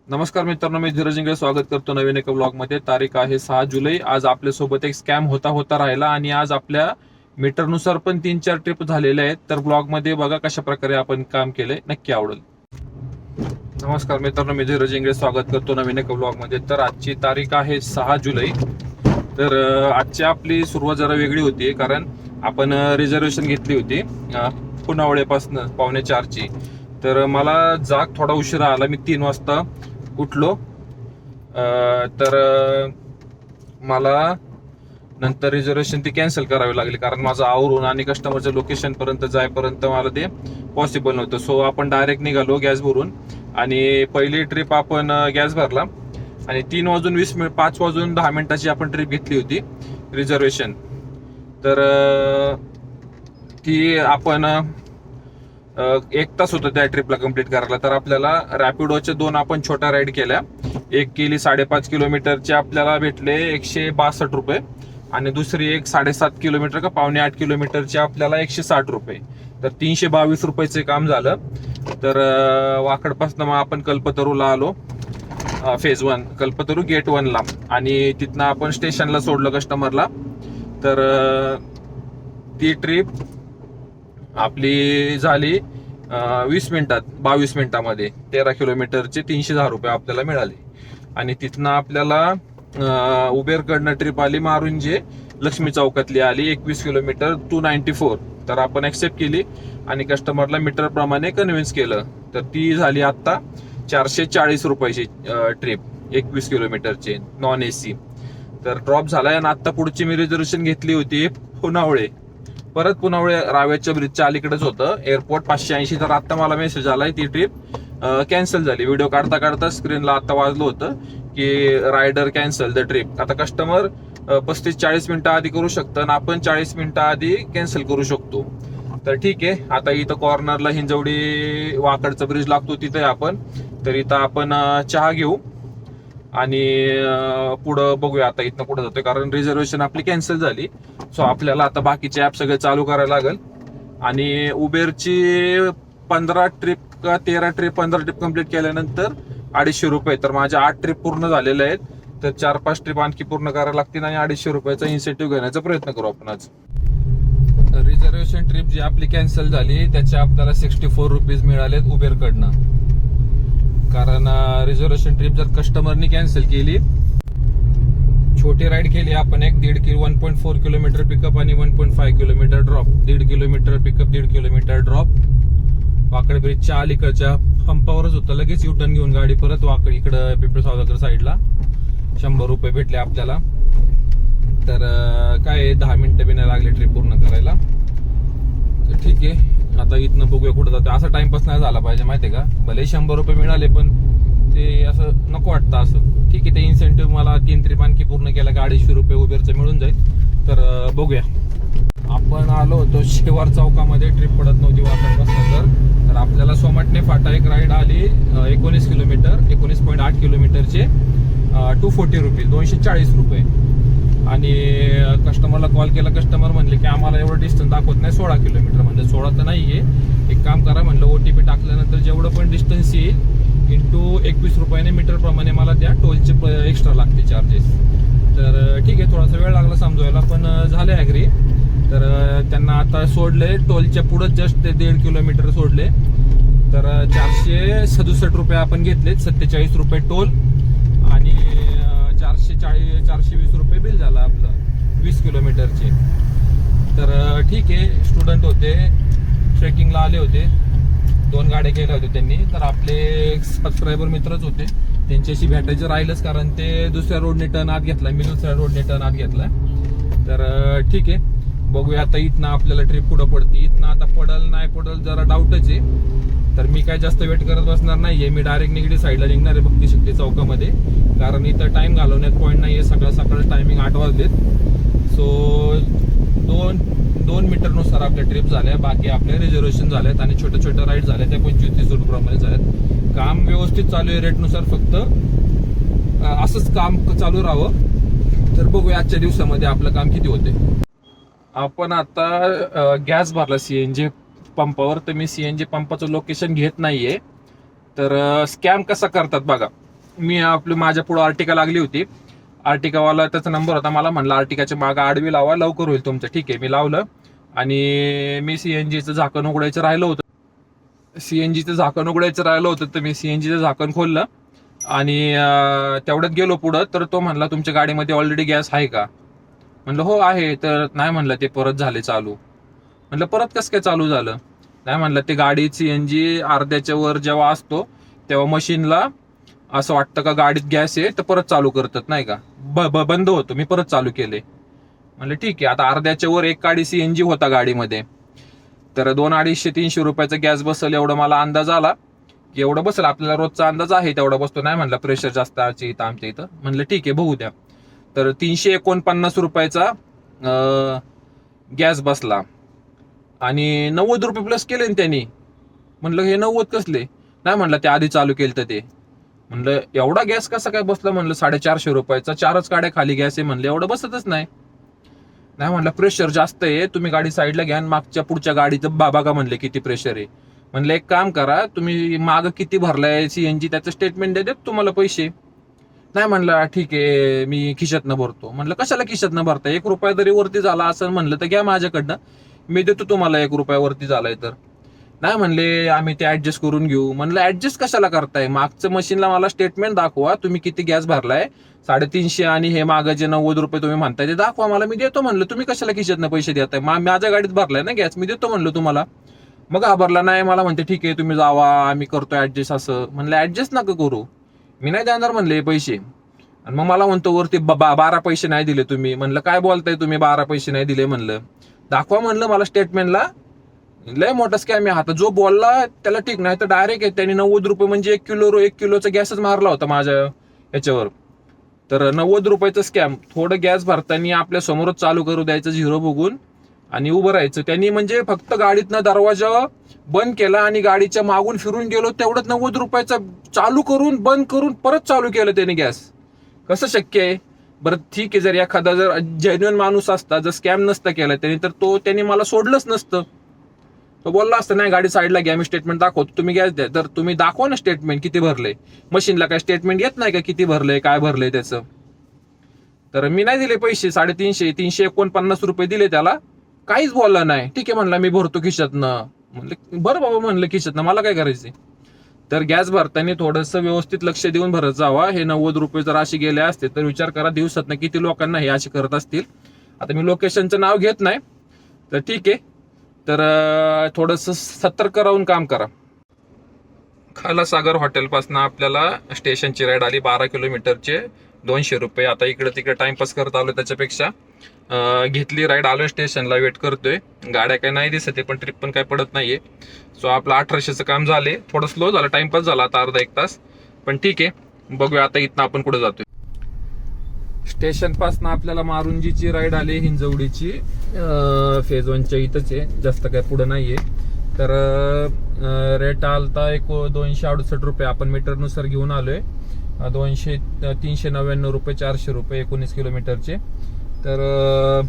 नमस्कार मित्रांनो, मी धीरज इंगळे स्वागत करतो नवीन एका ब्लॉग मध्ये. तारीख आहे 6 जुलै. आज आपल्यासोबत एक स्कॅम होता राहिला आणि आज आपल्या मीटरनुसार पण 3-4 ट्रिप झालेल्या आहेत. तर ब्लॉग मध्ये बघा कशा प्रकारे आपण काम केलंय, नक्की आवडेल. नमस्कार मित्रांनो, मी धीरज इंगळे स्वागत करतो नवीन एका ब्लॉग मध्ये. तर आजची तारीख आहे 6 जुलै. तर आजची आपली सुरुवात जरा वेगळी होती, कारण आपण रिझर्वेशन घेतली होती पुनावळेपासून 3:45ची. तर मला जाग थोडा उशिरा आला. मी 3 वाजता उठलो. तर मला नंतर रिझर्वेशन ती कॅन्सल करावी लागली, कारण माझं आवरून आणि कस्टमरच्या लोकेशन पर्यंत जायपर्यंत मला ते पॉसिबल नव्हतं. सो आपण डायरेक्ट निघालो गॅस भरून आणि पहिली ट्रिप आपण गॅस भरला आणि 3:20 5 वाजून 10 मिनिटाची आपण ट्रिप घेतली होती रिझर्वेशन. तर ती आपण 1 तास होतं त्या ट्रिपला कम्प्लीट करायला. तर आपल्याला रॅपिडोच्या 2 आपण छोट्या राईड केल्या. एक केली 5.5 किलोमीटरचे, आपल्याला भेटले 162 रुपये आणि दुसरी एक 7.5 किलोमीटर का 7.25 किलोमीटरचे आपल्याला 160 रुपये. तर 322 रुपयाचे काम झालं. तर वाकडपासून मग आपण कल्पतरूला आलो, फेज 1 कल्पतरू गेट 1 ला, आणि तिथनं आपण स्टेशनला सोडलं कस्टमरला. तर ती ट्रिप आपली झाली 20 मिनिटात, 22 मिनिटामध्ये 13 किलोमीटरचे 310 रुपये आपल्याला मिळाले. आणि तिथनं आपल्याला उबेरकडनं ट्रिप आली मारुंजे लक्ष्मी चौकातली आली 21 किलोमीटर 294. तर आपण ऍक्सेप्ट केली आणि कस्टमरला मीटर प्रमाणे कन्व्हिन्स केलं. तर ती झाली आता 440 रुपयाची ट्रिप 21 किलोमीटरचे नॉन एसी. तर ड्रॉप झालाय. आणि आता पुढची मी रिझर्वेशन घेतली होती पुनावळे, परत पुनावळे रावेच्या ब्रिजच्या अलीकडेच होतं, एअरपोर्ट 580. तर आता मला मेसेज आलाय ती ट्रिप कॅन्सल झाली. व्हिडिओ काढता काढता स्क्रीनला आता वाजलं होतं की रायडर कॅन्सल द ट्रिप. आता कस्टमर 35-40 मिनिटं आधी करू शकतं आणि आपण 40 मिनिटं आधी कॅन्सल करू शकतो. तर ठीक आहे, आता इथं कॉर्नरला हिंजवडी वाकडचा ब्रिज लागतो तिथे आपण. तर इथं आपण चहा घेऊ आणि पुढं बघूया आता इथनं पुढे जातोय, कारण रिझर्वेशन आपली कॅन्सल झाली. सो आपल्याला आता बाकीचे ऍप सगळे चालू करायला लागेल. आणि उबेरची 15 ट्रिप का 13 ट्रिप 15 ट्रिप कम्प्लीट केल्यानंतर 250 रुपये. तर माझ्या 8 ट्रिप पूर्ण झालेल्या आहेत. तर 4-5 ट्रिप आणखी पूर्ण करायला लागतील आणि 250 रुपयाचा इन्सेंटिव्ह घेण्याचा प्रयत्न करू आपण आज. रिझर्वेशन ट्रिप जी आपली कॅन्सल झाली त्याचे आपल्याला 64 रुपीज मिळालेत उबेरकडनं. कारण रिझर्वेशन ट्रिप जर कस्टमरनी कॅन्सल केली, छोटी राईड केली आपण एक 1.4 किलोमीटर पिकअप आणि 1.5 kilometre drop, 1.5 kilometre pickup 1.5 kilometre drop. Wakad ब्रिजच्या अलीकडच्या पंपावरच होतं. लगेच युटर्न घेऊन गाडी परत वाकड इकडं पिंपरी सावरकर साईडला 100 रुपये भेटले आपल्याला. तर काय 10 मिनिटं बी नाही लागली ट्रिप पूर्ण करायला. तर ठीक आहे, आता इथनं बघूया कुठं जातो. असा टाइमपास नाही झाला पाहिजे, माहितीये का. भले 100 रुपये मिळाले पण ते असं नको वाटतं असं. ठीक आहे, ते इन्सेंटिव्ह मला 3 ट्रिप आणखी पूर्ण केला का 250 रुपये उबेरचं मिळून जाईल. तर बघूया. आपण आलो होतो शिवार चौकामध्ये, ट्रिप पडत नव्हती वाकडपासून. तर आपल्याला सोमाटणे फाटा एक राईड आली 19 किलोमीटर 19.8 किलोमीटरचे 240 रुपीज 240 रुपये. आणि कस्टमरला कॉल केला. कस्टमर म्हणले की आम्हाला एवढं डिस्टन्स दाखवत नाही, 16 किलोमीटर. म्हणजे 16 तर नाहीये. एक काम करा म्हणलं, OTP टाकल्यानंतर जेवढं पण डिस्टन्स येईल इंटू 21 रुपयाने मीटर प्रमाणे मला द्या, टोलचे एक्स्ट्रा लागते चार्जेस. तर ठीक आहे, थोडासा वेळ लागला समजवायला, पण झाले ॲग्री. तर त्यांना आता सोडले टोलच्या पुढे जस्ट ते 1.5 किलोमीटर सोडले. तर 467 रुपये आपण घेतले, 47 रुपये टोल आणि 420 रुपये बिल झालं आपलं 20 किलोमीटरचे. तर ठीक आहे, स्टुडंट होते, ट्रेकिंगला आले होते, 2 गाड्या केल्या होत्या त्यांनी. तर आपले सबस्क्रायबर मित्रच होते, त्यांच्याशी भेटायचं राहिलंच, कारण ते दुसऱ्या रोडने टर्न आत घेतला, मी दुसऱ्या रोडने टर्न आत घेतला. तर ठीक आहे, बघूया आता इथनं आपल्याला ट्रिप कुठं पडते. इथनं आता पडल नाही पडल जरा डाऊटच आहे. तर मी काय जास्त वेट करत बसणार नाहीये. मी डायरेक्ट निगडी साईडला निघणार आहे भक्ती शक्ती चौकामध्ये, कारण इथं टाइम घालवण्यात पॉईंट नाहीये. सकाळ टायमिंग 8 वाजलेत. सो 2 मीटरनुसार आपल्या ट्रिप झाल्या, बाकी आपले रिझर्वेशन झाल्यात आणि छोट्या राईड झाल्या त्या 25-30 रुपयामध्ये झाल्यात. काम व्यवस्थित चालू आहे रेटनुसार, फक्त असंच काम चालू राहावं. तर बघूया आजच्या दिवसामध्ये आपलं काम किती होते. आपण आता गॅस भरला CNG पंपावर. तर मी CNG पंपाचं लोकेशन घेत नाहीये. तर स्कॅम कसा करतात बघा. मी आपलं माझ्या पुढे आर्टिका लागली होती. आर्टिकावाला त्याचा नंबर होता, मला म्हणलं आर्टिकाच्या मागं आडवी लावा, लवकर होईल तुमचं. ठीक आहे, मी लावलं. आणि मी सीएनजीचं झाकण उघडायचं राहिलं होतं. तर मी सीएनजीचं झाकण खोललं आणि तेवढ्यात गेलो पुढं. तर तो म्हणला तुमच्या गाडीमध्ये ऑलरेडी गॅस आहे का? म्हणलं हो आहे. तर नाही म्हणलं ते परत झाले चालू. म्हणलं परत कसं काय चालू झालं? नाही म्हणलं ते गाडी सीएनजी अर्ध्याच्या वर जेव्हा असतो तेव्हा मशीनला असं वाटतं का गाडीत गॅस आहे, तर परत चालू करतात नाही का, बंद होतो. मी परत चालू केले. म्हणलं ठीक आहे. आता अर्ध्याच्या वर एक गाडी सीएनजी होता गाडीमध्ये, तर 200-250-300 रुपयाचा गॅस बसेल एवढं मला अंदाज आला की एवढं बसेल. आपल्याला रोजचा अंदाज आहे तेवढा बसतो. नाही म्हणलं प्रेशर जास्त आमच्या इथं. म्हणलं ठीक आहे बघू द्या. तर 349 रुपयाचा गॅस बसला आणि 90 रुपये प्लस केले ना त्यांनी. म्हणलं हे 90 कसले? नाही म्हणलं ते आधी चालू केलं तर ते. म्हणलं एवढा गॅस कसा काय बसला? म्हणलं 450 रुपयाचा 4च गाड्या खाली गॅस आहे. म्हणलं एवढं बसतच नाही. नाही म्हणलं प्रेशर जास्त आहे, तुम्ही गाडी साईडला घ्या, मागच्या पुढच्या गाडीचं बघा म्हणले किती प्रेशर आहे. म्हणलं एक काम करा, तुम्ही मागं किती भरलाय सीएनजी त्याचं स्टेटमेंट द्या, देत तुम्हाला पैसे. नाही म्हणलं ठीक आहे मी खिशातनं भरतो. म्हणलं कशाला खिशातनं भरता? 1 रुपया जरी वरती झाला असं म्हणलं तर घ्या माझ्याकडनं, मी देतो तुम्हाला 1 रुपया वरती झालाय तर. नाही म्हणले आम्ही ते ऍडजस्ट करून घेऊ. म्हणलं ऍडजस्ट कशाला करताय? मागचं मशीनला मला स्टेटमेंट दाखवा, तुम्ही किती गॅस भरलाय 350 आणि हे मागं जे 90 रुपये तुम्ही म्हणताय ते दाखवा मला, मी देतो म्हणलं. तुम्ही कशाला खिशातनं पैसे देताय? माझ्या गाडीत भरलाय ना गॅस, मी देतो म्हणलं तुम्हाला. मग घाबरला नाही. मला म्हणते ठीक आहे तुम्ही जावा, आम्ही करतो ऍडजस्ट असं. म्हणलं ऍडजस्ट नका करू, मी नाही देणार म्हणले पैसे. आणि मग मला म्हणतो वरती 12 पैसे नाही दिले तुम्ही. म्हणलं काय बोलताय तुम्ही, 12 पैसे नाही दिले? म्हणलं दाखवा म्हणलं मला स्टेटमेंटला. लय मोठा स्कॅम आहे. आता जो बोलला त्याला ठीक, नाही तर डायरेक्ट आहे त्यांनी 90 रुपये म्हणजे 1 किलोचा गॅसच मारला होता माझ्या याच्यावर. तर 90 रुपयाचा स्कॅम. थोडं गॅस भरताना आपल्या समोरच चालू करू द्यायचं 0 बघून आणि उभं राहायचं. त्यांनी म्हणजे फक्त गाडीतनं दरवाजा बंद केला आणि गाडीच्या मागून फिरून गेलो, तेवढंच 90 रुपयाचा चालू करून बंद करून परत चालू केलं त्याने गॅस. कसं शक्य आहे बरं? ठीक आहे, जर एखादा जर जेन्युइन माणूस असता, जर स्कॅम नसता केला त्यांनी, तर त्यांनी मला सोडलंच नसतं. तो बोलला असतं नाही गाडी साईडला घ्या, मी स्टेटमेंट दाखवतो, तुम्ही गॅस द्या. तर तुम्ही दाखवा ना स्टेटमेंट किती भरले. मशीनला काय स्टेटमेंट येत नाही का किती भरलंय काय भरलंय त्याचं? तर मी नाही दिले पैसे. 350 रुपये दिले त्याला, काहीच बोलला नाही. ठीक आहे म्हणला मी भरतो खिशातनं. म्हणलं बरं बाबा म्हणलं खिशातनं, मला काय करायचंय. तर गॅस भरताना थोडंसं व्यवस्थित लक्ष देऊन भरत जावा. हे 90 रुपये जर असे गेले असते तर विचार करा दिवसातनं किती लोकांना हे असे करत असतील. आता मी लोकेशनचं नाव घेत नाही, तर ठीक आहे. तर थोडंसं सतर्क राहून काम करा. खालासागर हॉटेलपासून आपल्याला स्टेशनची राईड आली 12 किलोमीटरचे 200 रुपये. आता इकडे तिकडे टाइमपास करत आलो त्याच्यापेक्षा घेतली राईड, आलो स्टेशनला, वेट करतोय. गाड्या काही नाही दिसत आहे पण ट्रिप पण काही पडत नाहीये. सो आपलं 1800चं काम झाले. थोडं स्लो झालं, टाइमपास झाला आता अर्धा 1 तास, पण ठीक आहे. बघूया आता इथनं आपण कुठे जातोय. स्टेशन पासून आपल्याला मारुंजीची राईड आली हिंजवडीची. फेज 1च्या इथंच आहे, जास्त काय पुढे नाहीये. तर रेट आलता 268 रुपये. आपण मीटरनुसार घेऊन आलोय. 399 रुपये 400 रुपये 19 किलोमीटरचे. तर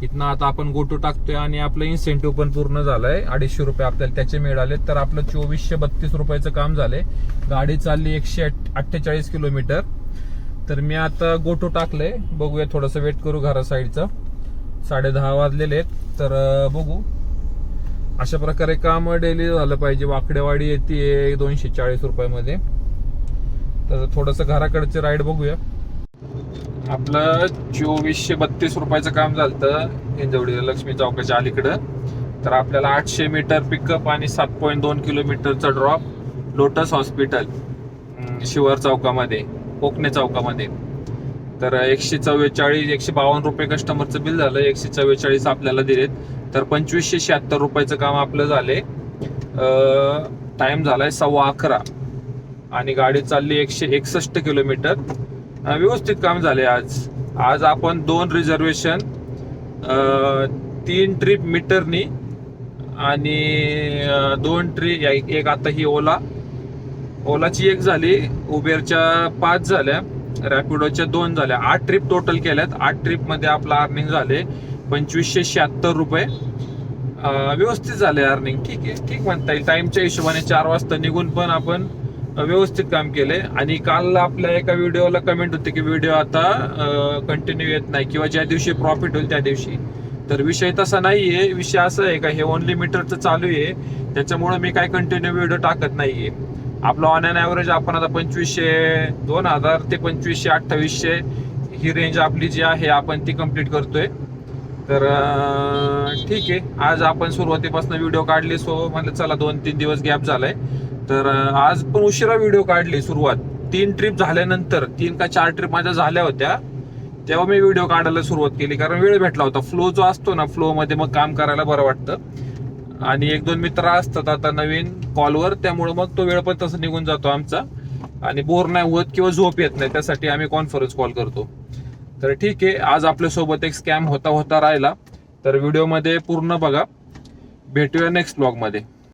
इथनं आता आपण गोटू टाकतोय आणि आपलं इन्सेंटिव्ह पण पूर्ण झालंय. 250 रुपये आपल्याला त्याचे मिळाले. तर आपलं 2432 रुपयाचं काम झालंय. गाडी चालली 148 किलोमीटर. तर मी आता गोटू टाकलंय. बघूया, थोडंसं वेट करू घरा साईडचं. 10:30 वाजलेले आहेत. तर बघू, अशा प्रकारे काम डेली झालं पाहिजे. वाकडेवाडी येते 240 रुपयामध्ये. तर थोडंसं घराकडचे राईड बघूया. आपलं 2432 रुपयाचं काम झालं हिंजवडीला लक्ष्मी चौकाच्या अलीकडं. तर आपल्याला 800 मीटर पिकअप आणि 7.2 किलोमीटरचा ड्रॉप लोटस हॉस्पिटल शिवर चौकामध्ये, कोकणे चौकामध्ये. तर 152 रुपये कस्टमरचं बिल झालं. 144 आपल्याला दिलेत. तर 2576 रुपयाचं काम आपलं झाले. टाइम झालाय 11:15 आणि गाडी चालली 161 किलोमीटर. व्यवस्थित काम झाले. आज आपण 2 रिझर्वेशन, 3 ट्रिप मीटरनी आणि 2 ट्रिप, एक आता ही ओलाची 1 झाली, उबेरच्या 5 झाल्या, रॅपिडोच्या 2 झाल्या. 8 ट्रिप टोटल केल्यात. 8 ट्रिप मध्ये आपलं अर्निंग झाले 2576 रुपये. व्यवस्थित झाले अर्निंग. ठीक आहे, ठीक म्हणता येईल. टाइमच्या हिशोबाने 4 वाजता निघून पण आपण व्यवस्थित काम केलंय. आणि काल आपल्या एका व्हिडिओला कमेंट होते की व्हिडिओ आता कंटिन्यू येत नाही किंवा ज्या दिवशी प्रॉफिट होईल त्या दिवशी. तर विषय तसा नाहीये. विषय असा आहे का हे ओनली मीटरचं चालू आहे, त्याच्यामुळे मी काय कंटिन्यू व्हिडिओ टाकत नाहीये. आपलं ऑन अँड ॲव्हरेज आपण आता 2000 ते 2800 ही रेंज आपली जी आहे आपण ती कंप्लीट करतोय. तर ठीक आहे, आज आपण सुरुवातीपासून व्हिडिओ काढली. सो म्हणलं चला 2-3 दिवस गॅप झालाय, तर आज पण उशिरा व्हिडिओ काढली. सुरुवात 3 ट्रिप झाल्यानंतर, 3 का 4 ट्रिप माझ्या झाल्या होत्या तेव्हा मी व्हिडिओ काढायला सुरुवात केली, कारण वेळ भेटला होता. फ्लो जो असतो ना, फ्लो मध्ये मग काम करायला बरं वाटतं. आणि 1-2 मित्र असतात आता नवीन कॉलवर, त्यामुळे मग तो वेळ पण तसा निघून जातो आमचा आणि बोर नाही होत किंवा झोप येत नाही, त्यासाठी आम्ही कॉन्फरन्स कॉल करतो. तर ठीक आहे, आज आपल्यासोबत एक स्कॅम होता राहिला. तर व्हिडिओमध्ये पूर्ण बघा. भेटूया नेक्स्ट ब्लॉग मध्ये.